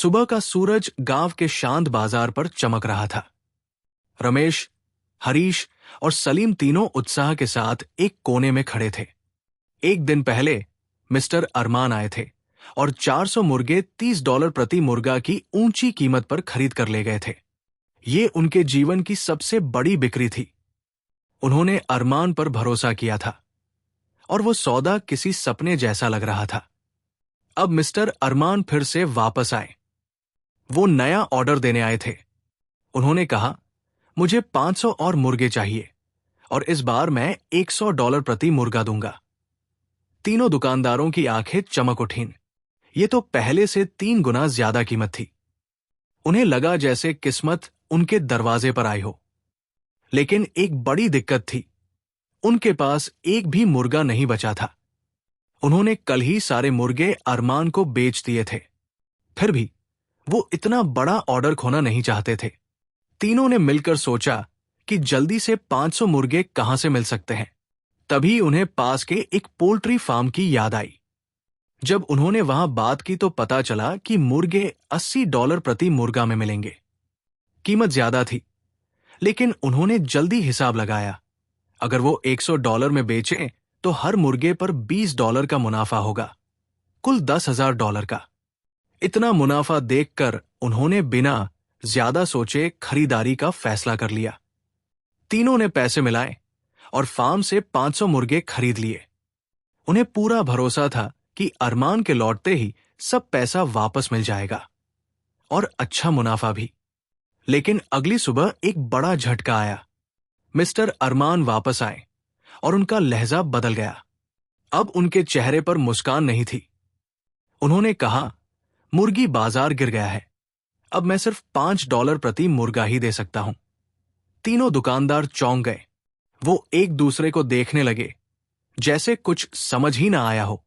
सुबह का सूरज गांव के शांत बाजार पर चमक रहा था। रमेश, हरीश और सलीम तीनों उत्साह के साथ एक कोने में खड़े थे। एक दिन पहले मिस्टर अरमान आए थे और 400 मुर्गे $30 प्रति मुर्गा की ऊंची कीमत पर खरीद कर ले गए थे। ये उनके जीवन की सबसे बड़ी बिक्री थी। उन्होंने अरमान पर भरोसा किया था और वो सौदा किसी सपने जैसा लग रहा था। अब मिस्टर अरमान फिर से वापस आए। वो नया ऑर्डर देने आए थे। उन्होंने कहा, मुझे 500 और मुर्गे चाहिए और इस बार मैं $100 प्रति मुर्गा दूंगा। तीनों दुकानदारों की आंखें चमक उठीं। ये तो पहले से 3 गुना ज्यादा कीमत थी। उन्हें लगा जैसे किस्मत उनके दरवाजे पर आई हो। लेकिन एक बड़ी दिक्कत थी, उनके पास एक भी मुर्गा नहीं बचा था। उन्होंने कल ही सारे मुर्गे अरमान को बेच दिए थे। फिर भी वो इतना बड़ा ऑर्डर खोना नहीं चाहते थे। तीनों ने मिलकर सोचा कि जल्दी से 500 मुर्गे कहां से मिल सकते हैं। तभी उन्हें पास के एक पोल्ट्री फार्म की याद आई। जब उन्होंने वहां बात की तो पता चला कि मुर्गे $80 प्रति मुर्गा में मिलेंगे। कीमत ज्यादा थी, लेकिन उन्होंने जल्दी हिसाब लगाया। अगर वो $100 में बेचें तो हर मुर्गे पर $20 का मुनाफा होगा, कुल $10,000 का। इतना मुनाफा देखकर उन्होंने बिना ज्यादा सोचे खरीदारी का फैसला कर लिया। तीनों ने पैसे मिलाए और फार्म से 500 मुर्गे खरीद लिए। उन्हें पूरा भरोसा था कि अरमान के लौटते ही सब पैसा वापस मिल जाएगा और अच्छा मुनाफा भी। लेकिन अगली सुबह एक बड़ा झटका आया। मिस्टर अरमान वापस आए और उनका लहजा बदल गया। अब उनके चेहरे पर मुस्कान नहीं थी। उन्होंने कहा, मुर्गी बाजार गिर गया है, अब मैं सिर्फ $5 प्रति मुर्गा ही दे सकता हूं। तीनों दुकानदार चौंक गए। वो एक दूसरे को देखने लगे जैसे कुछ समझ ही ना आया हो।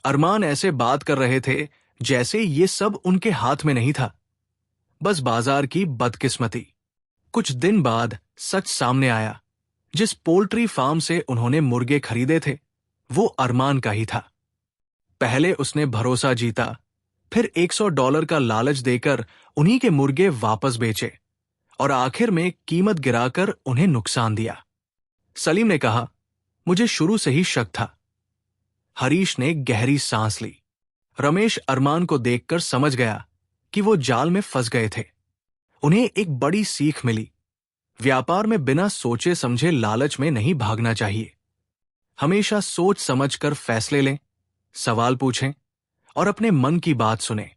अरमान ऐसे बात कर रहे थे जैसे ये सब उनके हाथ में नहीं था, बस बाजार की बदकिस्मती। कुछ दिन बाद सच सामने आया। जिस पोल्ट्री फार्म से उन्होंने मुर्गे खरीदे थे वो अरमान का ही था। पहले उसने भरोसा जीता, फिर $100 का लालच देकर उन्हीं के मुर्गे वापस बेचे और आखिर में कीमत गिराकर उन्हें नुकसान दिया। सलीम ने कहा, मुझे शुरू से ही शक था। हरीश ने गहरी सांस ली। रमेश अरमान को देखकर समझ गया कि वो जाल में फंस गए थे। उन्हें एक बड़ी सीख मिली। व्यापार में बिना सोचे समझे लालच में नहीं भागना चाहिए। हमेशा सोच समझकर फैसले लें, सवाल पूछें और अपने मन की बात सुनें।